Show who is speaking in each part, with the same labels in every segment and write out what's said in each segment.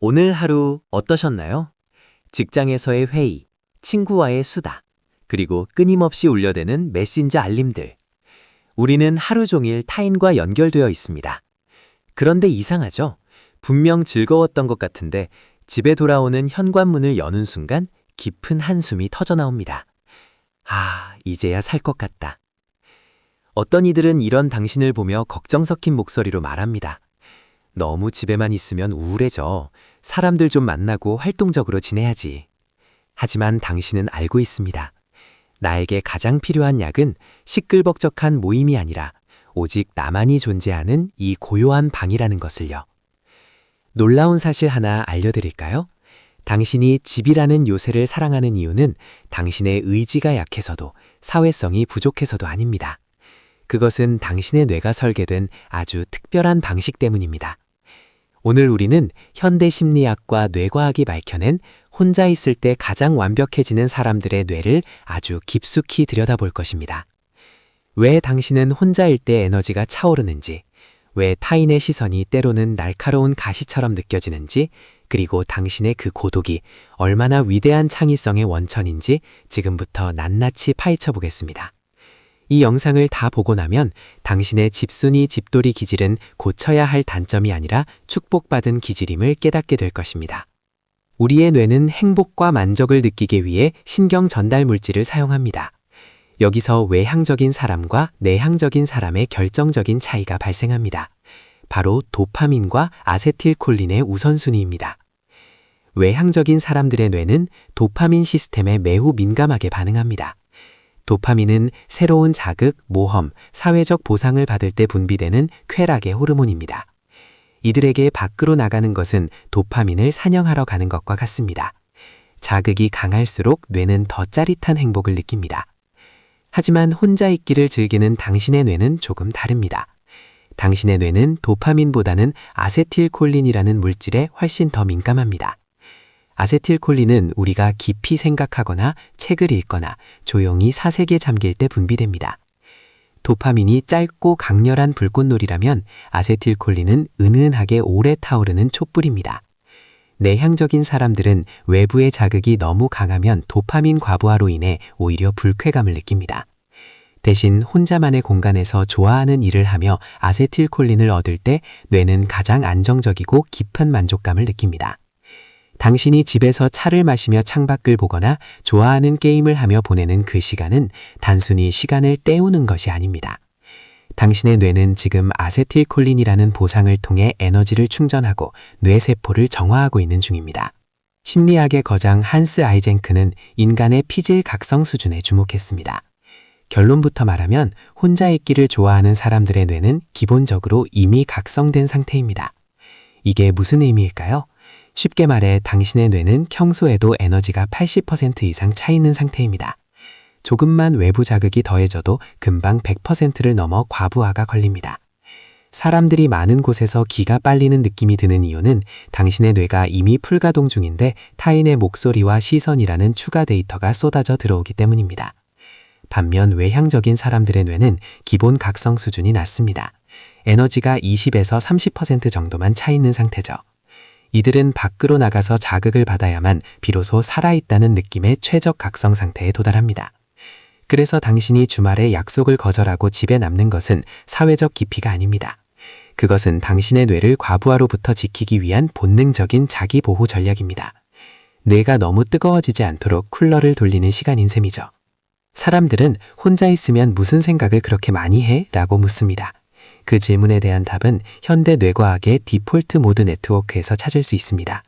Speaker 1: 오늘 하루 어떠셨나요? 직장에서의 회의, 친구와의 수다, 그리고 끊임없이 울려대는 메신저 알림들. 우리는 하루 종일 타인과 연결되어 있습니다. 그런데 이상하죠? 분명 즐거웠던 것 같은데 집에 돌아오는 현관문을 여는 순간 깊은 한숨이 터져나옵니다. 아, 이제야 살 것 같다. 어떤 이들은 이런 당신을 보며 걱정 섞인 목소리로 말합니다. 너무 집에만 있으면 우울해져. 사람들 좀 만나고 활동적으로 지내야지. 하지만 당신은 알고 있습니다. 나에게 가장 필요한 약은 시끌벅적한 모임이 아니라 오직 나만이 존재하는 이 고요한 방이라는 것을요. 놀라운 사실 하나 알려드릴까요? 당신이 집이라는 요새를 사랑하는 이유는 당신의 의지가 약해서도 사회성이 부족해서도 아닙니다. 그것은 당신의 뇌가 설계된 아주 특별한 방식 때문입니다. 오늘 우리는 현대심리학과 뇌과학이 밝혀낸 혼자 있을 때 가장 완벽해지는 사람들의 뇌를 아주 깊숙이 들여다볼 것입니다. 왜 당신은 혼자일 때 에너지가 차오르는지, 왜 타인의 시선이 때로는 날카로운 가시처럼 느껴지는지, 그리고 당신의 그 고독이 얼마나 위대한 창의성의 원천인지 지금부터 낱낱이 파헤쳐 보겠습니다. 이 영상을 다 보고 나면 당신의 집순이 집돌이 기질은 고쳐야 할 단점이 아니라 축복받은 기질임을 깨닫게 될 것입니다. 우리의 뇌는 행복과 만족을 느끼기 위해 신경 전달 물질을 사용합니다. 여기서 외향적인 사람과 내향적인 사람의 결정적인 차이가 발생합니다. 바로 도파민과 아세틸콜린의 우선순위입니다. 외향적인 사람들의 뇌는 도파민 시스템에 매우 민감하게 반응합니다. 도파민은 새로운 자극, 모험, 사회적 보상을 받을 때 분비되는 쾌락의 호르몬입니다. 이들에게 밖으로 나가는 것은 도파민을 사냥하러 가는 것과 같습니다. 자극이 강할수록 뇌는 더 짜릿한 행복을 느낍니다. 하지만 혼자 있기를 즐기는 당신의 뇌는 조금 다릅니다. 당신의 뇌는 도파민보다는 아세틸콜린이라는 물질에 훨씬 더 민감합니다. 아세틸콜린은 우리가 깊이 생각하거나 책을 읽거나 조용히 사색에 잠길 때 분비됩니다. 도파민이 짧고 강렬한 불꽃놀이라면 아세틸콜린은 은은하게 오래 타오르는 촛불입니다. 내향적인 사람들은 외부의 자극이 너무 강하면 도파민 과부하로 인해 오히려 불쾌감을 느낍니다. 대신 혼자만의 공간에서 좋아하는 일을 하며 아세틸콜린을 얻을 때 뇌는 가장 안정적이고 깊은 만족감을 느낍니다. 당신이 집에서 차를 마시며 창밖을 보거나 좋아하는 게임을 하며 보내는 그 시간은 단순히 시간을 때우는 것이 아닙니다. 당신의 뇌는 지금 아세틸콜린이라는 보상을 통해 에너지를 충전하고 뇌세포를 정화하고 있는 중입니다. 심리학의 거장 한스 아이젠크는 인간의 피질 각성 수준에 주목했습니다. 결론부터 말하면 혼자 있기를 좋아하는 사람들의 뇌는 기본적으로 이미 각성된 상태입니다. 이게 무슨 의미일까요? 쉽게 말해 당신의 뇌는 평소에도 에너지가 80% 이상 차 있는 상태입니다. 조금만 외부 자극이 더해져도 금방 100%를 넘어 과부하가 걸립니다. 사람들이 많은 곳에서 기가 빨리는 느낌이 드는 이유는 당신의 뇌가 이미 풀가동 중인데 타인의 목소리와 시선이라는 추가 데이터가 쏟아져 들어오기 때문입니다. 반면 외향적인 사람들의 뇌는 기본 각성 수준이 낮습니다. 에너지가 20에서 30% 정도만 차 있는 상태죠. 이들은 밖으로 나가서 자극을 받아야만 비로소 살아있다는 느낌의 최적 각성 상태에 도달합니다. 그래서 당신이 주말에 약속을 거절하고 집에 남는 것은 사회적 기피가 아닙니다. 그것은 당신의 뇌를 과부하로부터 지키기 위한 본능적인 자기 보호 전략입니다. 뇌가 너무 뜨거워지지 않도록 쿨러를 돌리는 시간인 셈이죠. 사람들은 혼자 있으면 무슨 생각을 그렇게 많이 해? 라고 묻습니다. 그 질문에 대한 답은 현대 뇌과학의 디폴트 모드 네트워크에서 찾을 수 있습니다.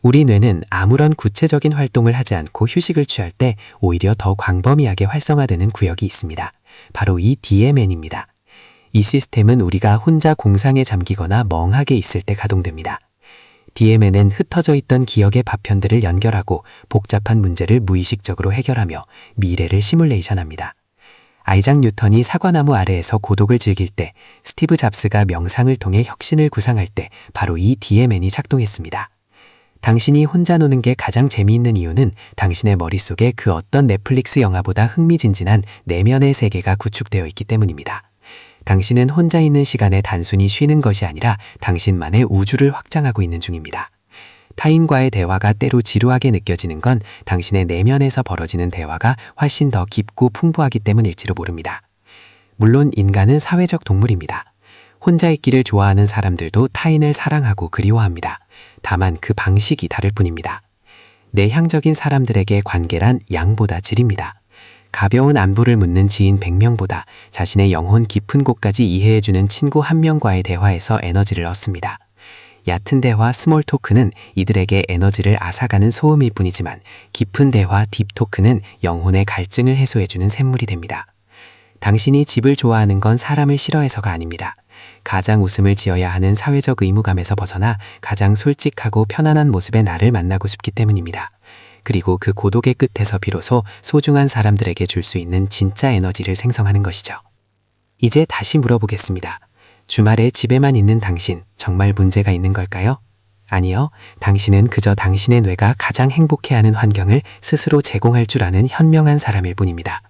Speaker 1: 우리 뇌는 아무런 구체적인 활동을 하지 않고 휴식을 취할 때 오히려 더 광범위하게 활성화되는 구역이 있습니다. 바로 이 DMN입니다. 이 시스템은 우리가 혼자 공상에 잠기거나 멍하게 있을 때 가동됩니다. DMN은 흩어져 있던 기억의 파편들을 연결하고 복잡한 문제를 무의식적으로 해결하며 미래를 시뮬레이션합니다. 아이작 뉴턴이 사과나무 아래에서 고독을 즐길 때, 스티브 잡스가 명상을 통해 혁신을 구상할 때 바로 이 DMN이 작동했습니다. 당신이 혼자 노는 게 가장 재미있는 이유는 당신의 머릿속에 그 어떤 넷플릭스 영화보다 흥미진진한 내면의 세계가 구축되어 있기 때문입니다. 당신은 혼자 있는 시간에 단순히 쉬는 것이 아니라 당신만의 우주를 확장하고 있는 중입니다.
Speaker 2: 타인과의 대화가 때로 지루하게 느껴지는 건 당신의 내면에서 벌어지는 대화가 훨씬 더 깊고 풍부하기 때문일지도 모릅니다. 물론 인간은 사회적 동물입니다. 혼자 있기를 좋아하는 사람들도 타인을 사랑하고 그리워합니다. 다만 그 방식이 다를 뿐입니다. 내향적인 사람들에게 관계란 양보다 질입니다. 가벼운 안부를 묻는 지인 100명보다 자신의 영혼 깊은 곳까지 이해해주는 친구 1명과의 대화에서 에너지를 얻습니다. 얕은 대화 스몰 토크는 이들에게 에너지를 앗아가는 소음일 뿐이지만 깊은 대화 딥 토크는 영혼의 갈증을 해소해주는 샘물이 됩니다. 당신이 집을 좋아하는 건 사람을 싫어해서가 아닙니다. 가장 웃음을 지어야 하는 사회적 의무감에서 벗어나 가장 솔직하고 편안한 모습의 나를 만나고 싶기 때문입니다. 그리고 그 고독의 끝에서 비로소 소중한 사람들에게 줄 수 있는 진짜 에너지를 생성하는 것이죠. 이제 다시 물어보겠습니다. 주말에 집에만 있는 당신, 정말 문제가 있는 걸까요? 아니요. 당신은 그저 당신의 뇌가 가장 행복해하는 환경을 스스로 제공할 줄 아는 현명한 사람일 뿐입니다.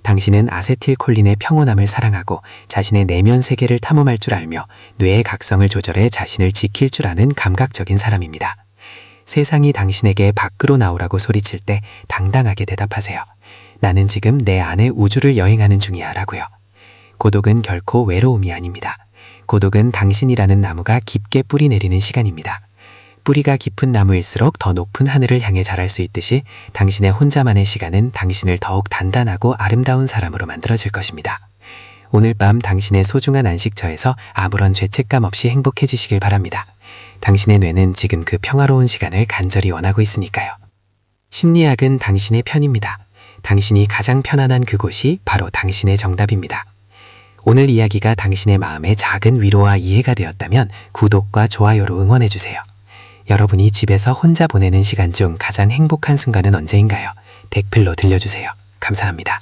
Speaker 2: 당신은 아세틸콜린의 평온함을 사랑하고 자신의 내면 세계를 탐험할 줄 알며 뇌의 각성을 조절해 자신을 지킬 줄 아는 감각적인 사람입니다. 세상이 당신에게 밖으로 나오라고 소리칠 때 당당하게 대답하세요. 나는 지금 내 안의 우주를 여행하는 중이야 라고요. 고독은 결코 외로움이 아닙니다. 고독은 당신이라는 나무가 깊게 뿌리 내리는 시간입니다. 뿌리가 깊은 나무일수록 더 높은 하늘을 향해 자랄 수 있듯이 당신의 혼자만의 시간은 당신을 더욱 단단하고 아름다운 사람으로 만들어줄 것입니다. 오늘 밤 당신의 소중한 안식처에서 아무런 죄책감 없이 행복해지시길 바랍니다. 당신의 뇌는 지금 그 평화로운 시간을 간절히 원하고 있으니까요. 심리학은 당신의 편입니다. 당신이 가장 편안한 그곳이 바로 당신의 정답입니다. 오늘 이야기가 당신의 마음에 작은 위로와 이해가 되었다면 구독과 좋아요로 응원해주세요. 여러분이 집에서 혼자 보내는 시간 중 가장 행복한 순간은 언제인가요? 댓글로 들려주세요. 감사합니다.